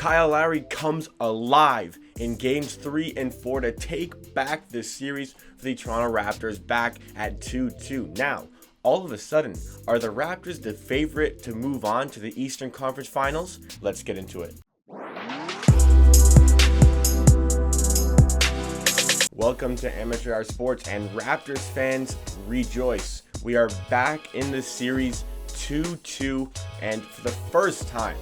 Kyle Lowry comes alive in games 3 and 4 to take back this series for the Toronto Raptors back at 2-2. Now, all of a sudden, are the Raptors the favorite to move on to the Eastern Conference Finals? Let's get into it. Welcome to Amateur Hour Sports, and Raptors fans, rejoice. We are back in the series 2-2, and for the first time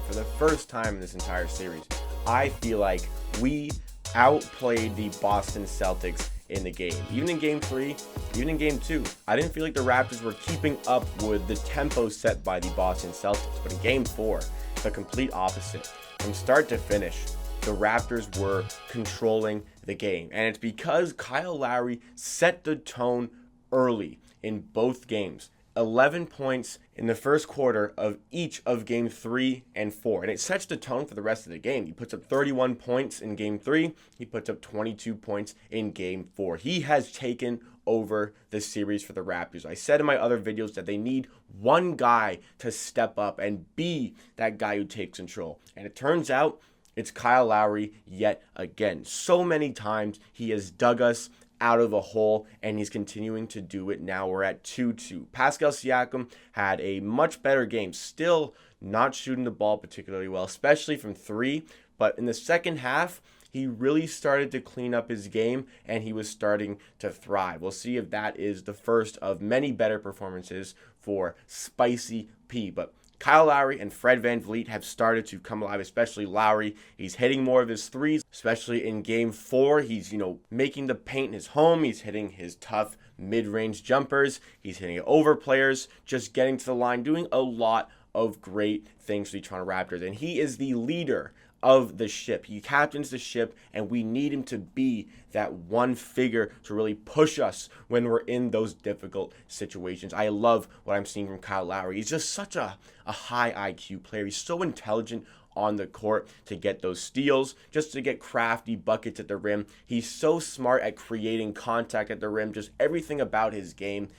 in this entire series, I feel like we outplayed the Boston Celtics in the game. Even in game 3, even in game 2, I didn't feel like the Raptors were keeping up with the tempo set by the Boston Celtics. But in game 4, the complete opposite. From start to finish, the Raptors were controlling the game. And it's because Kyle Lowry set the tone early in both games. 11 points in the first quarter of each of game 3 and 4. And it sets the tone for the rest of the game. He puts up 31 points in game 3. He puts up 22 points in game 4. He has taken over the series for the Raptors. I said in my other videos that they need one guy to step up and be that guy who takes control. And it turns out it's Kyle Lowry yet again. So many times he has dug us out of a hole, and he's continuing to do it. Now we're at 2-2. Pascal Siakam had a much better game, still not shooting the ball particularly well, especially from 3, but in the second half, he really started to clean up his game, and he was starting to thrive. We'll see if that is the first of many better performances for Spicy P, but Kyle Lowry and Fred VanVleet have started to come alive, especially Lowry. He's hitting more of his threes, especially in game 4. He's, making the paint his home. He's hitting his tough mid-range jumpers. He's hitting it over players, just getting to the line, doing a lot of great things for the Toronto Raptors. And he is the leader of the ship. He captains the ship, and we need him to be that one figure to really push us when we're in those difficult situations. I love what I'm seeing from Kyle Lowry. He's just such a high IQ player. He's so intelligent on the court to get those steals, just to get crafty buckets at the rim. He's so smart at creating contact at the rim, just everything about his game.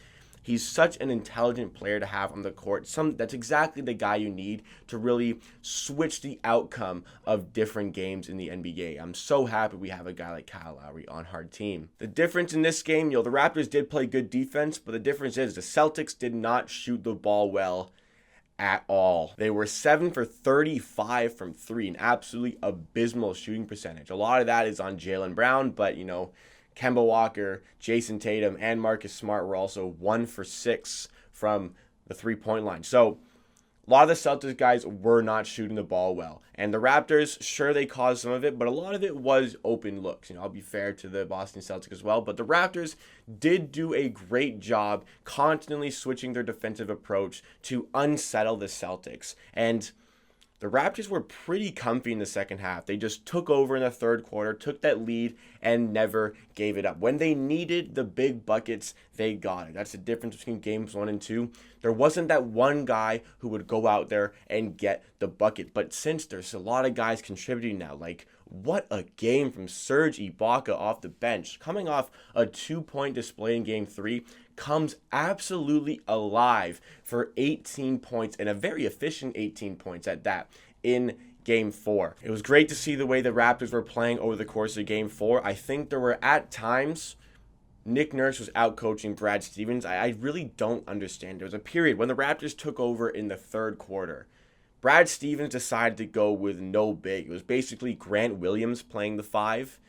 He's such an intelligent player to have on the court. That's exactly the guy you need to really switch the outcome of different games in the NBA. I'm so happy we have a guy like Kyle Lowry on our team. The difference in this game, the Raptors did play good defense, but the difference is the Celtics did not shoot the ball well at all. They were 7 for 35 from 3, an absolutely abysmal shooting percentage. A lot of that is on Jaylen Brown, but Kemba Walker, Jason Tatum, and Marcus Smart were also 1 for 6 from the three-point line. So a lot of the Celtics guys were not shooting the ball well. And the Raptors, sure, they caused some of it, but a lot of it was open looks. I'll be fair to the Boston Celtics as well. But the Raptors did do a great job constantly switching their defensive approach to unsettle the Celtics. And the Raptors were pretty comfy in the second half. They just took over in the third quarter, took that lead, and never gave it up. When they needed the big buckets, they got it. That's the difference between games 1 and 2. There wasn't that one guy who would go out there and get the bucket. But since there's a lot of guys contributing now, like what a game from Serge Ibaka off the bench. Coming off a 2-point display in game 3, comes absolutely alive for 18 points, and a very efficient 18 points at that in game 4. It was great to see the way the Raptors were playing over the course of game 4. I think there were at times Nick Nurse was out coaching Brad Stevens. I really don't understand. There was a period when the Raptors took over in the third quarter. Brad Stevens decided to go with no big. It was basically Grant Williams playing the 5.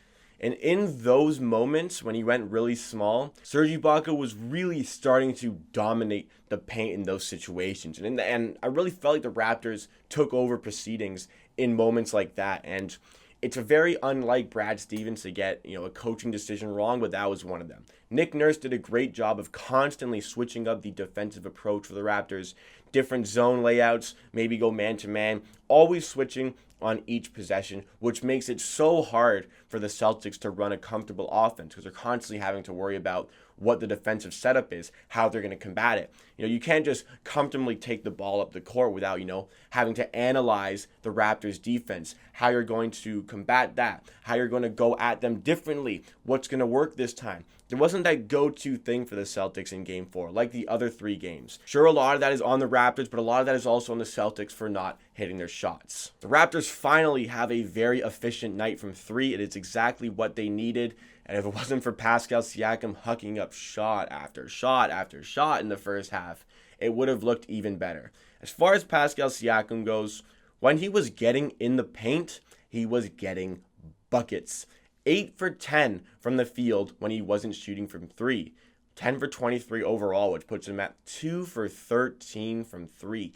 And in those moments when he went really small, Serge Ibaka was really starting to dominate the paint in those situations. And in the end, I really felt like the Raptors took over proceedings in moments like that. And it's a very unlike Brad Stevens to get, a coaching decision wrong, but that was one of them. Nick Nurse did a great job of constantly switching up the defensive approach for the Raptors. Different zone layouts, maybe go man-to-man, always switching on each possession, which makes it so hard for the Celtics to run a comfortable offense because they're constantly having to worry about what the defensive setup is, how they're going to combat it. You can't just comfortably take the ball up the court without, having to analyze the Raptors defense, how you're going to combat that, how you're going to go at them differently, what's going to work this time. There wasn't that go-to thing for the Celtics in Game 4, like the other 3 games. Sure, a lot of that is on the Raptors, but a lot of that is also on the Celtics for not hitting their shots. The Raptors finally have a very efficient night from three. It is exactly what they needed. And if it wasn't for Pascal Siakam hucking up shot after shot after shot in the first half, it would have looked even better. As far as Pascal Siakam goes, when he was getting in the paint, he was getting buckets. 8 for 10 from the field when he wasn't shooting from three. 10 for 23 overall, which puts him at 2 for 13 from three.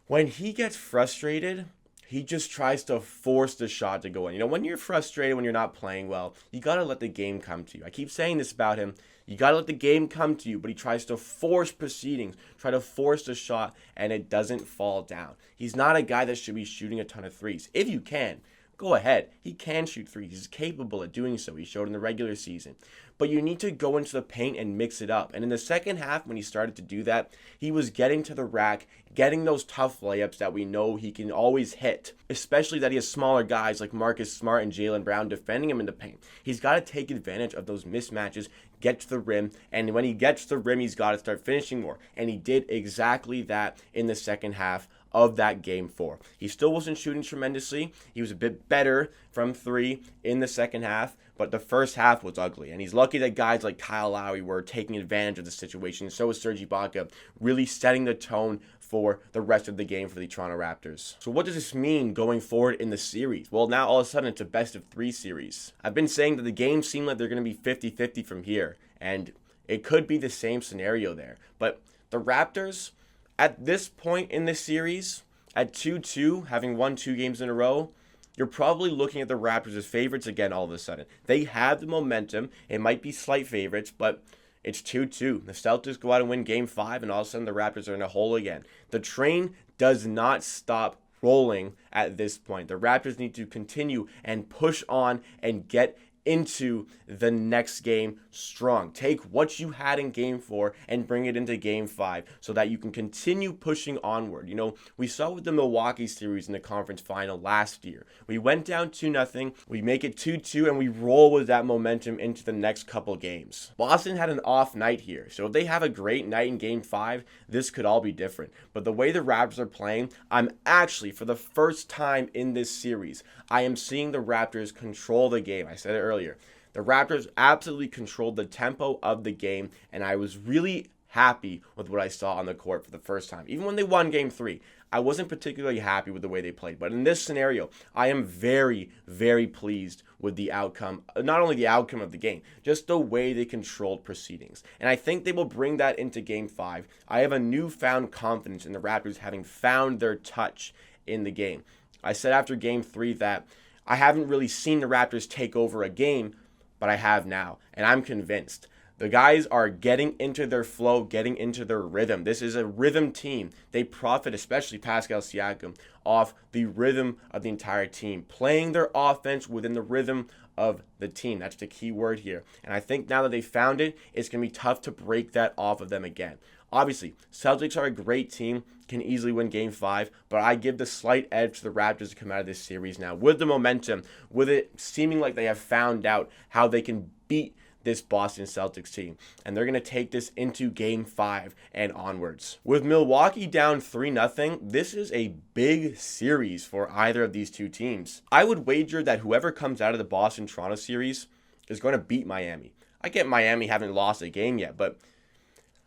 When he gets frustrated, he just tries to force the shot to go in. When you're frustrated, when you're not playing well, you got to let the game come to you. I keep saying this about him. You got to let the game come to you, but he tries to force proceedings, try to force the shot, and it doesn't fall down. He's not a guy that should be shooting a ton of threes. If you can, go ahead. He can shoot threes. He's capable of doing so. He showed in the regular season. But you need to go into the paint and mix it up. And in the second half, when he started to do that, he was getting to the rack, getting those tough layups that we know he can always hit, especially that he has smaller guys like Marcus Smart and Jaylen Brown defending him in the paint. He's got to take advantage of those mismatches, get to the rim, and when he gets to the rim, he's got to start finishing more. And he did exactly that in the second half of that game 4. He still wasn't shooting tremendously. He was a bit better from three in the second half, but the first half was ugly. And he's lucky that guys like Kyle Lowry were taking advantage of the situation. So was Serge Ibaka, really setting the tone for the rest of the game for the Toronto Raptors. So what does this mean going forward in the series? Well, now all of a sudden it's a best of 3 series. I've been saying that the games seem like they're going to be 50-50 from here, and it could be the same scenario there. But the Raptors, at this point in this series, at 2-2, having won 2 games in a row, you're probably looking at the Raptors as favorites again all of a sudden. They have the momentum. It might be slight favorites, but it's 2-2. The Celtics go out and win Game 5, and all of a sudden the Raptors are in a hole again. The train does not stop rolling at this point. The Raptors need to continue and push on and get into the next game strong. Take what you had in Game 4 and bring it into Game 5 so that you can continue pushing onward. We saw with the Milwaukee series in the conference final last year. We went down 2-0, we make it 2-2, and we roll with that momentum into the next couple games. Boston had an off night here, so if they have a great night in Game 5, this could all be different. But the way the Raptors are playing, I'm actually, for the first time in this series, I am seeing the Raptors control the game. I said it earlier. The Raptors absolutely controlled the tempo of the game, and I was really happy with what I saw on the court for the first time. Even when they won Game 3, I wasn't particularly happy with the way they played. But in this scenario, I am very, very pleased with the outcome. Not only the outcome of the game, just the way they controlled proceedings. And I think they will bring that into Game 5. I have a newfound confidence in the Raptors having found their touch in the game. I said after Game 3 that I haven't really seen the Raptors take over a game, but I have now, and I'm convinced. The guys are getting into their flow, getting into their rhythm. This is a rhythm team. They profit, especially Pascal Siakam, off the rhythm of the entire team, playing their offense within the rhythm of the team. That's the key word here. And I think now that they found it, it's going to be tough to break that off of them again. Obviously, Celtics are a great team, can easily win Game 5, but I give the slight edge to the Raptors to come out of this series now. With the momentum, with it seeming like they have found out how they can beat this Boston Celtics team, and they're going to take this into Game 5 and onwards. With Milwaukee down 3-0, this is a big series for either of these two teams. I would wager that whoever comes out of the Boston-Toronto series is going to beat Miami. I get Miami haven't lost a game yet, but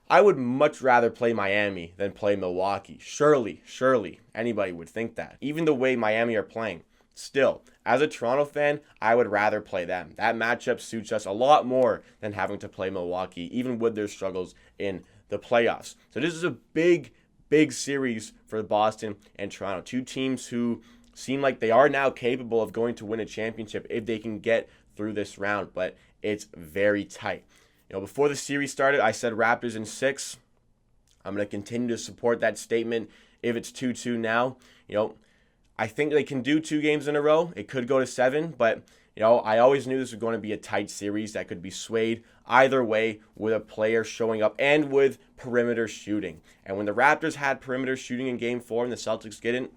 I would much rather play Miami than play Milwaukee. Surely, anybody would think that. Even the way Miami are playing. Still, as a Toronto fan, I would rather play them. That matchup suits us a lot more than having to play Milwaukee, even with their struggles in the playoffs. So this is a big series for Boston and Toronto. Two teams who seem like they are now capable of going to win a championship if they can get through this round, but it's very tight. Before the series started, I said Raptors in 6. I'm going to continue to support that statement if it's 2-2 now. I think they can do 2 games in a row. It could go to 7, but I always knew this was going to be a tight series that could be swayed either way with a player showing up and with perimeter shooting. And when the Raptors had perimeter shooting in Game 4 and the Celtics didn't,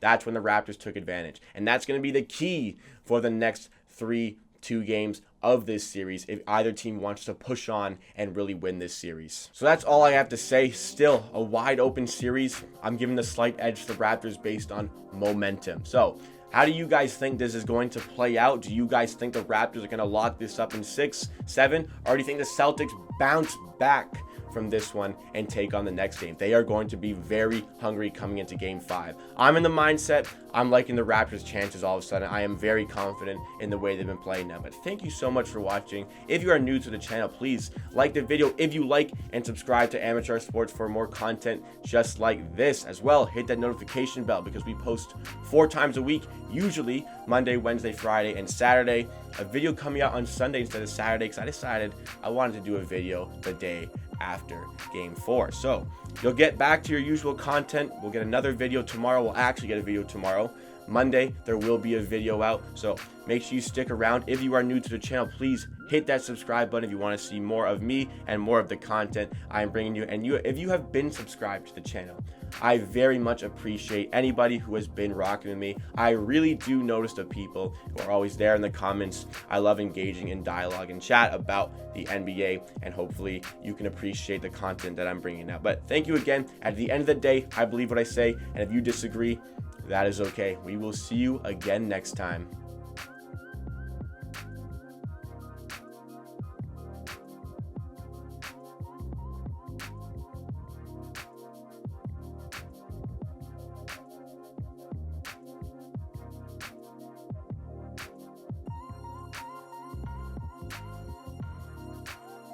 that's when the Raptors took advantage. And that's going to be the key for the next 3 2 games of this series if either team wants to push on and really win this series. So that's all I have to say. Still a wide open series. I'm giving the slight edge to the Raptors based on momentum. So how do you guys think this is going to play out? Do you guys think the Raptors are going to lock this up in 6, 7? Or do you think the Celtics bounce back from this one and take on the next game? They are going to be very hungry coming into game 5. I'm in the mindset, I'm liking the Raptors' chances all of a sudden. I am very confident in the way they've been playing now. But thank you so much for watching. If you are new to the channel, please like the video if you like, and subscribe to Amateur Sports for more content just like this. As well, hit that notification bell because we post 4 times a week, usually Monday, Wednesday, Friday, and Saturday. A video coming out on Sunday instead of Saturday because I decided I wanted to do a video the day after game 4. So you'll get back to your usual content. We'll get another video tomorrow. We'll actually get a video tomorrow. Monday, there will be a video out. So make sure you stick around. If you are new to the channel, please hit that subscribe button if you want to see more of me and more of the content I am bringing you. And if you have been subscribed to the channel, I very much appreciate anybody who has been rocking with me. I really do notice the people who are always there in the comments. I love engaging in dialogue and chat about the NBA, and hopefully you can appreciate the content that I'm bringing out. But thank you again. At the end of the day, I believe what I say, and if you disagree, that is okay. We will see you again next time.